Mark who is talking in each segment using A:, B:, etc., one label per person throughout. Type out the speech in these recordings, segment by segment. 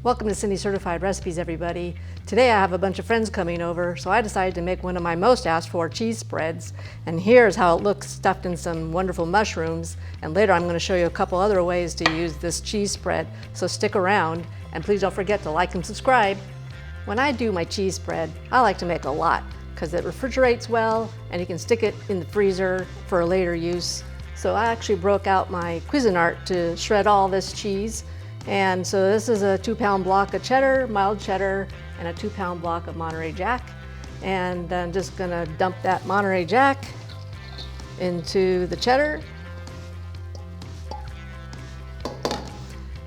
A: Welcome to Cindy Certified Recipes, everybody. Today I have a bunch of friends coming over, so I decided to make one of my most asked for cheese spreads. And here's how it looks stuffed in some wonderful mushrooms. And later I'm going to show you a couple other ways to use this cheese spread. So stick around, and please don't forget to like and subscribe. When I do my cheese spread, I like to make a lot because it refrigerates well and you can stick it in the freezer for a later use. So I actually broke out my Cuisinart to shred all this cheese. And so this is a 2-pound block of cheddar, mild cheddar, and a 2-pound block of Monterey Jack. And I'm just gonna dump that Monterey Jack into the cheddar.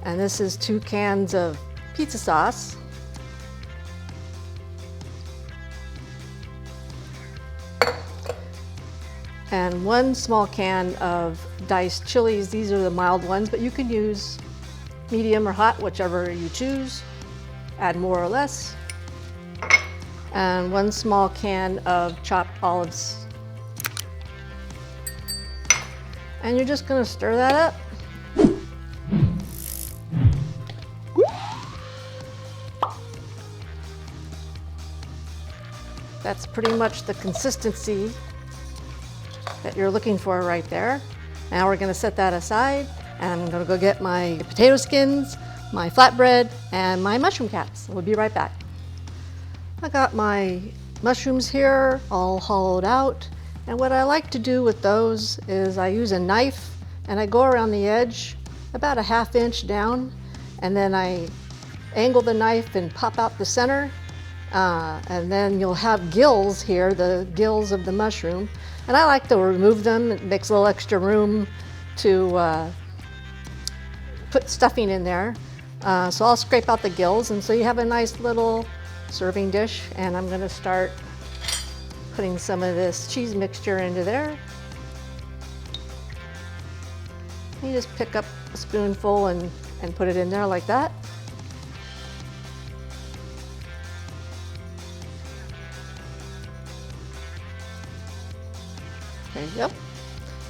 A: And this is 2 cans of pizza sauce. And 1 small can of diced chilies. These are the mild ones, but you can use medium or hot, whichever you choose. Add more or less. And 1 small can of chopped olives. And you're just gonna stir that up. That's pretty much the consistency that you're looking for right there. Now we're gonna set that aside, and I'm gonna go get my potato skins, my flatbread, and my mushroom caps. We'll be right back. I got my mushrooms here all hollowed out, and what I like to do with those is I use a knife and I go around the edge about a 1/2 inch down, and then I angle the knife and pop out the center, and then you'll have gills here, the gills of the mushroom. And I like to remove them. It makes a little extra room to put stuffing in there. So I'll scrape out the gills, and so you have a nice little serving dish. And I'm gonna start putting some of this cheese mixture into there. You just pick up a spoonful and put it in there like that. There you go.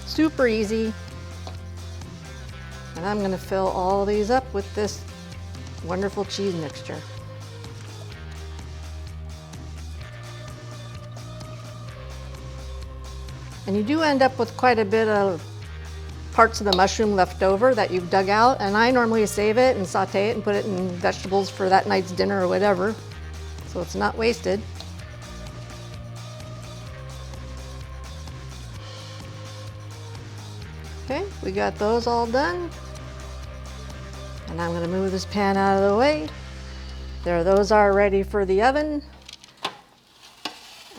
A: Super easy. And I'm going to fill all these up with this wonderful cheese mixture. And you do end up with quite a bit of parts of the mushroom left over that you've dug out, and I normally save it and saute it and put it in vegetables for that night's dinner or whatever, so it's not wasted. Okay, we got those all done. And I'm going to move this pan out of the way. There, those are ready for the oven.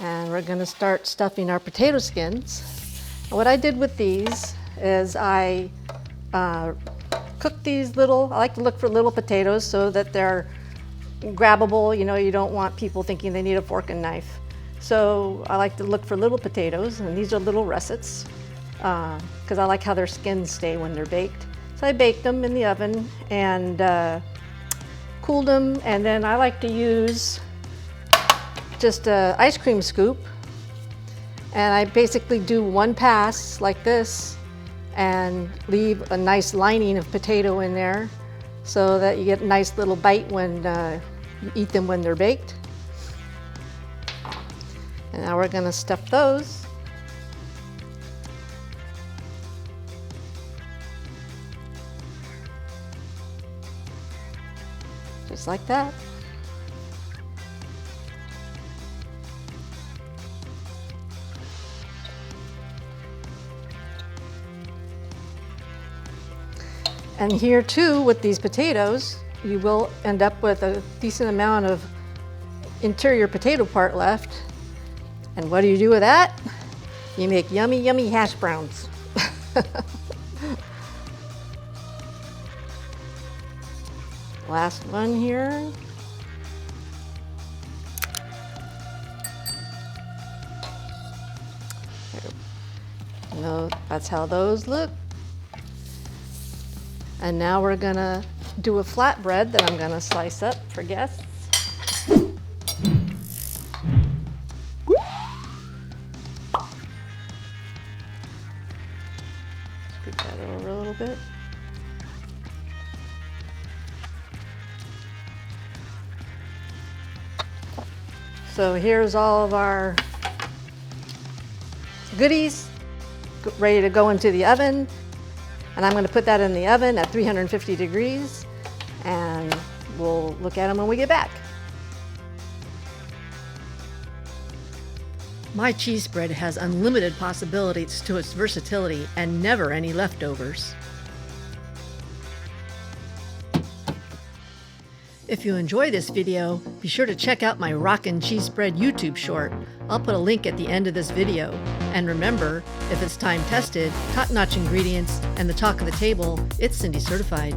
A: And we're going to start stuffing our potato skins. And what I did with these is I cooked these I like to look for little potatoes so that they're grabbable. You know, you don't want people thinking they need a fork and knife. So I like to look for little potatoes, and these are little russets, because I like how their skins stay when they're baked. So I baked them in the oven and cooled them, and then I like to use just an ice cream scoop, and I basically do 1 pass like this and leave a nice lining of potato in there so that you get a nice little bite when you eat them when they're baked. And now we're going to stuff those. Just like that. And here too, with these potatoes, you will end up with a decent amount of interior potato part left. And what do you do with that? You make yummy, yummy hash browns. Last one here. No, that's how those look. And now we're gonna do a flatbread that I'm gonna slice up for guests. Scoot that over a little bit. So here's all of our goodies ready to go into the oven. And I'm going to put that in the oven at 350 degrees, and we'll look at them when we get back. My cheese spread has unlimited possibilities to its versatility and never any leftovers. If you enjoy this video, be sure to check out my Rockin' Cheese Spread YouTube short. I'll put a link at the end of this video. And remember, if it's time tested, top-notch ingredients, and the talk of the table, it's Cindy certified.